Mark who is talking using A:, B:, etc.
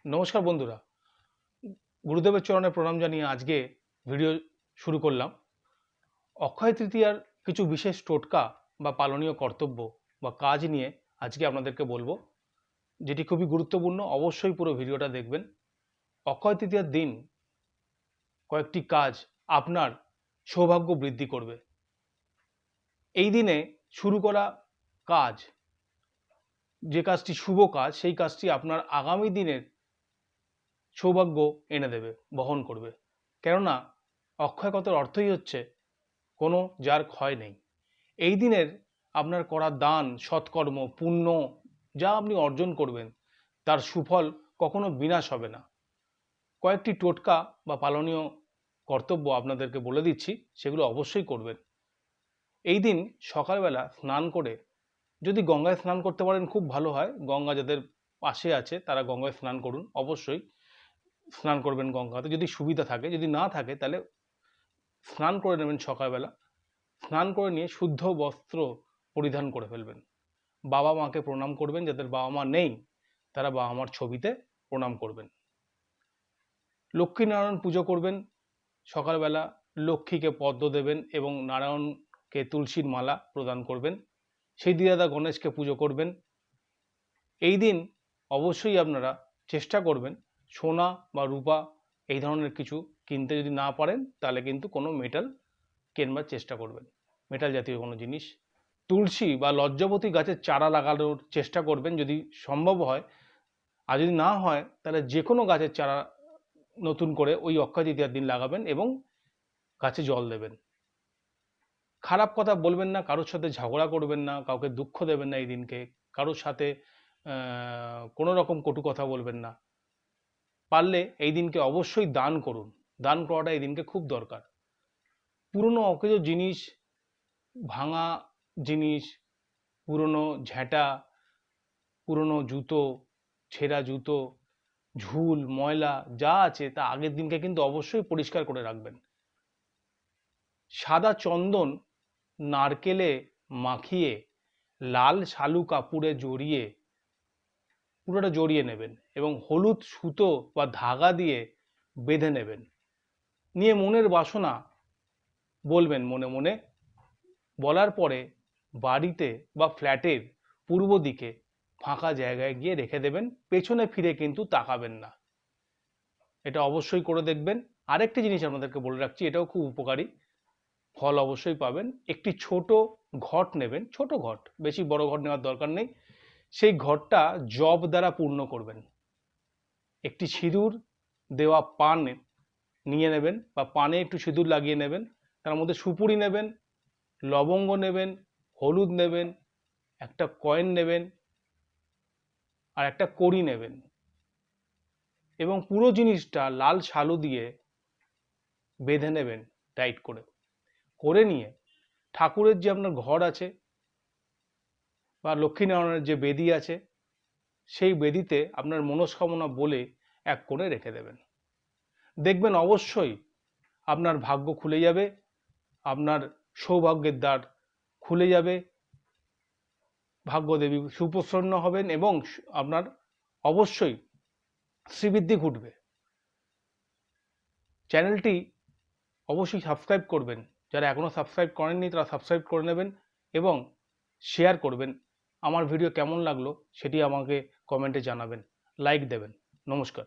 A: নমস্কার বন্ধুরা, গুরুদেবের চরণে প্রণাম জানিয়ে আজকে ভিডিও শুরু করলাম। অক্ষয় তৃতীয়ার কিছু বিশেষ টোটকা বা পালনীয় কর্তব্য বা কাজ নিয়ে আজকে আপনাদেরকে বলবো, যেটি খুবই গুরুত্বপূর্ণ। অবশ্যই পুরো ভিডিওটা দেখবেন। অক্ষয় তৃতীয়ার দিন কয়েকটি কাজ আপনার সৌভাগ্য বৃদ্ধি করবে। এই দিনে শুরু করা কাজ, যে কাজটি শুভ কাজ, সেই কাজটি আপনার আগামী দিনের সৌভাগ্য এনে দেবে, বহন করবে। কেননা অক্ষয় কথার অর্থই হচ্ছে কোনো যার ক্ষয় নেই। এই দিনের আপনার করা দান, সৎকর্ম, পুণ্য যা আপনি অর্জন করবেন তার সুফল কখনো বিনাশ হবে না। কয়েকটি টোটকা বা পালনীয় কর্তব্য আপনাদেরকে বলে দিচ্ছি, সেগুলো অবশ্যই করবেন। এই দিন সকালবেলা স্নান করে, যদি গঙ্গায় স্নান করতে পারেন খুব ভালো হয়। গঙ্গা যাদের পাশে আছে তারা গঙ্গায় স্নান করুন, অবশ্যই স্নান করবেন গঙ্গাতে যদি সুবিধা থাকে। যদি না থাকে তাহলে স্নান করে নেবেন সকালবেলা। স্নান করে নিয়ে শুদ্ধ বস্ত্র পরিধান করে ফেলবেন। বাবা মাকে প্রণাম করবেন, যাদের বাবা মা নেই তারা বাবা মার ছবিতে প্রণাম করবেন। লক্ষ্মীনারায়ণ পুজো করবেন সকালবেলা। লক্ষ্মীকে পদ্ম দেবেন এবং নারায়ণকে তুলসীর মালা প্রদান করবেন। সিদ্ধিদাতা গণেশকে পুজো করবেন। এই দিন অবশ্যই আপনারা চেষ্টা করবেন সোনা বা রূপা এই ধরনের কিছু কিনতে। যদি না পারেন তাহলে কিন্তু কোনো মেটাল কেনবার চেষ্টা করবেন, মেটাল জাতীয় কোনো জিনিস। তুলসী বা লজ্জাবতী গাছের চারা লাগানোর চেষ্টা করবেন যদি সম্ভব হয়। আর যদি না হয় তাহলে যে কোনো গাছের চারা নতুন করে ওই অক্ষয় তৃতীয়ার দিন লাগাবেন এবং গাছে জল দেবেন। খারাপ কথা বলবেন না, কারোর সাথে ঝগড়া করবেন না, কাউকে দুঃখ দেবেন না এই দিনকে। কারোর সাথে কোনো রকম কটু কথা বলবেন না। পারলে এই দিনকে অবশ্যই দান করুন। দান করাটা এই দিনকে খুব দরকার। পুরনো অকেজ জিনিস, ভাঙা জিনিস, পুরনো ঝ্যাঁটা, পুরনো জুতো, ছেঁড়া জুতো, ঝুল, ময়লা যা আছে তা আগের দিনকে কিন্তু অবশ্যই পরিষ্কার করে রাখবেন। সাদা চন্দন নারকেলে মাখিয়ে লাল শালু কাপড়ে জড়িয়ে পুরোটা জড়িয়ে নেবেন এবং হলুদ সুতো বা ধাগা দিয়ে বেঁধে নেবেন। নিয়ে মনের বাসনা বলবেন মনে মনে। বলার পরে বাড়িতে বা ফ্ল্যাটের পূর্ব দিকে ফাঁকা জায়গায় গিয়ে রেখে দেবেন। পেছনে ফিরে কিন্তু তাকাবেন না। এটা অবশ্যই করে দেখবেন। আরেকটি জিনিস আপনাদেরকে বলে রাখছি, এটাও খুব উপকারী, ফল অবশ্যই পাবেন। একটি ছোট ঘট নেবেন, ছোট ঘট, বেশি বড় ঘট নেওয়ার দরকার নেই। সেই ঘরটা জব দ্বারা পূর্ণ করবেন। একটি সিঁদুর দেওয়া পান নিয়ে নেবেন বা পানে একটু সিঁদুর লাগিয়ে নেবেন। তার মধ্যে সুপুরি নেবেন, লবঙ্গ নেবেন, হলুদ নেবেন, একটা কয়েন নেবেন আর একটা কড়ি নেবেন এবং পুরো জিনিসটা লাল শালু দিয়ে বেঁধে নেবেন টাইট করে। করে নিয়ে ঠাকুরের যে আপনার ঘর আছে বা লক্ষ্মীনারায়ণের যে বেদি আছে সেই বেদিতে আপনার মনস্কামনা বলে এক কোণে রেখে দেবেন। দেখবেন অবশ্যই আপনার ভাগ্য খুলে যাবে, আপনার সৌভাগ্যের দ্বার খুলে যাবে, ভাগ্যদেবী সুপ্রসন্ন হবেন এবং আপনার অবশ্যই শ্রীবৃদ্ধি ঘটবে। চ্যানেলটি অবশ্যই সাবস্ক্রাইব করবেন। যারা এখনও সাবস্ক্রাইব করেননি তারা সাবস্ক্রাইব করে নেবেন এবং শেয়ার করবেন। আমার ভিডিও কেমন লাগলো সেটি আমাকে কমেন্টে জানাবেন, লাইক দেবেন। নমস্কার।